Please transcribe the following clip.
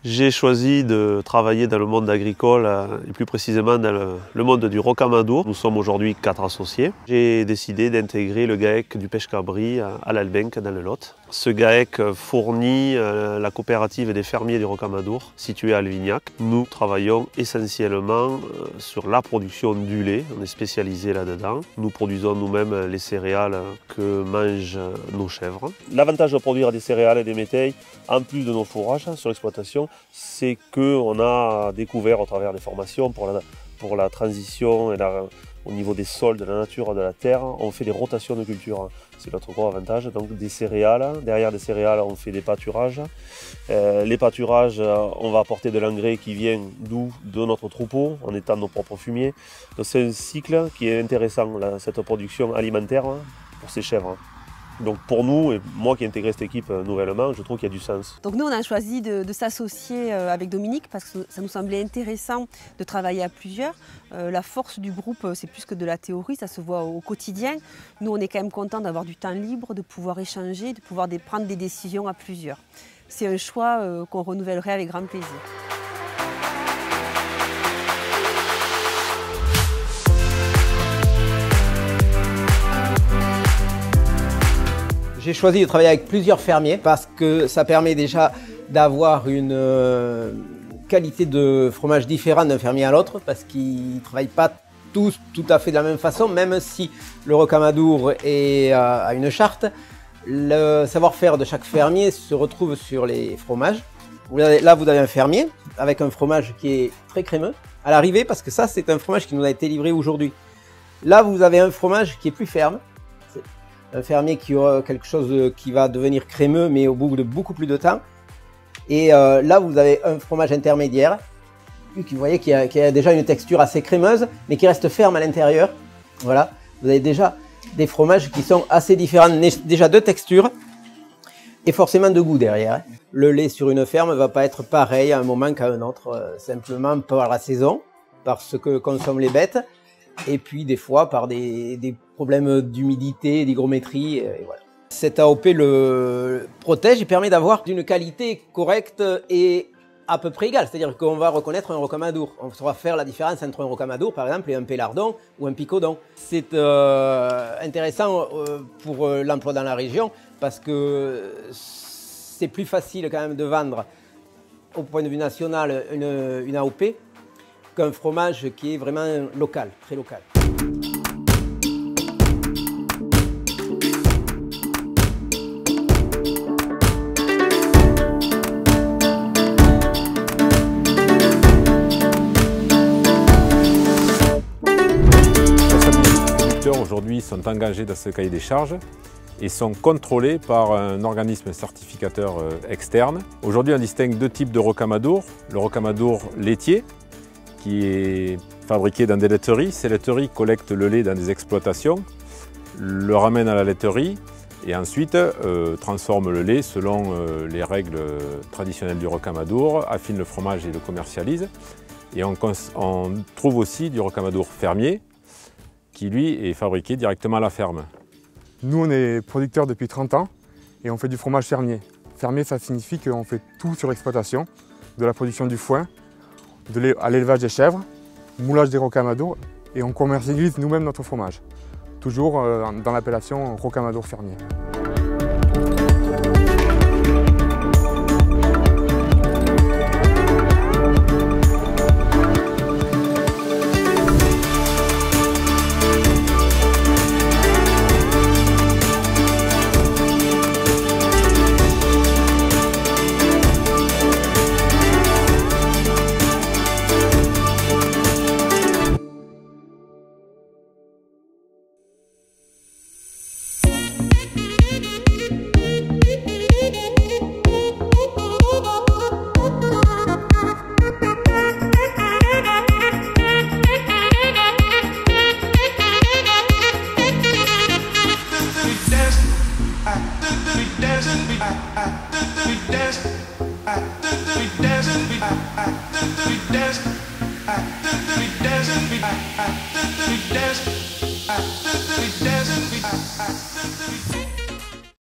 J'ai choisi de travailler dans le monde agricole et plus précisément dans le monde du rocamadour. Nous sommes aujourd'hui 4 associés. J'ai décidé d'intégrer le GAEC du Pêche-Cabri à l'Albenque dans le Lot. Ce GAEC fournit la coopérative des fermiers du rocamadour située à Alvignac. Nous travaillons essentiellement sur la production du lait. On est spécialisé là-dedans. Nous produisons nous-mêmes les céréales que mangent nos chèvres. L'avantage de produire des céréales et des métayes, en plus de nos fourrages sur l'exploitation, c'est qu'on a découvert au travers des formations pour la transition et au niveau des sols, de la nature, de la terre, on fait des rotations de culture. C'est notre gros avantage. Donc des céréales, derrière des céréales on fait des pâturages. Les pâturages, on va apporter de l'engrais qui vient de notre troupeau en étant nos propres fumiers. Donc c'est un cycle qui est intéressant, cette production alimentaire pour ces chèvres. Donc pour nous, et moi qui ai intégré cette équipe nouvellement, je trouve qu'il y a du sens. Donc nous on a choisi de s'associer avec Dominique parce que ça nous semblait intéressant de travailler à plusieurs. La force du groupe, c'est plus que de la théorie, ça se voit au quotidien. Nous on est quand même content d'avoir du temps libre, de pouvoir échanger, de pouvoir prendre des décisions à plusieurs. C'est un choix qu'on renouvellerait avec grand plaisir. J'ai choisi de travailler avec plusieurs fermiers parce que ça permet déjà d'avoir une qualité de fromage différente d'un fermier à l'autre parce qu'ils ne travaillent pas tous tout à fait de la même façon, même si le rocamadour a une charte. Le savoir-faire de chaque fermier se retrouve sur les fromages. Là, vous avez un fermier avec un fromage qui est très crémeux à l'arrivée parce que ça, c'est un fromage qui nous a été livré aujourd'hui. Là, vous avez un fromage qui est plus ferme. Un fermier qui aura quelque chose qui va devenir crémeux, mais au bout de beaucoup plus de temps. Et là, vous avez un fromage intermédiaire, vous voyez, qui a déjà une texture assez crémeuse, mais qui reste ferme à l'intérieur. Voilà, vous avez déjà des fromages qui sont assez différents, déjà de texture et forcément de goût derrière. Le lait sur une ferme ne va pas être pareil à un moment qu'à un autre, simplement par la saison, par ce que consomment les bêtes. Et puis des fois par des problèmes d'humidité, d'hygrométrie, et voilà. Cet AOP le protège et permet d'avoir une qualité correcte et à peu près égale. C'est-à-dire qu'on va reconnaître un rocamadour. On saura faire la différence entre un rocamadour par exemple et un pélardon ou un picodon. C'est intéressant pour l'emploi dans la région parce que c'est plus facile quand même de vendre au point de vue national une AOP qu'un fromage qui est vraiment local, très local. Les producteurs aujourd'hui sont engagés dans ce cahier des charges et sont contrôlés par un organisme certificateur externe. Aujourd'hui, on distingue deux types de rocamadour. Le rocamadour laitier, qui est fabriqué dans des laiteries. Ces laiteries collectent le lait dans des exploitations, le ramènent à la laiterie et ensuite transforment le lait selon les règles traditionnelles du rocamadour, affinent le fromage et le commercialisent. Et on trouve aussi du rocamadour fermier qui lui est fabriqué directement à la ferme. Nous on est producteurs depuis 30 ans et on fait du fromage fermier. Fermier ça signifie qu'on fait tout sur l'exploitation, de la production du foin, à l'élevage des chèvres, moulage des rocamadours et on commercialise nous-mêmes notre fromage. Toujours dans l'appellation rocamadour fermier. I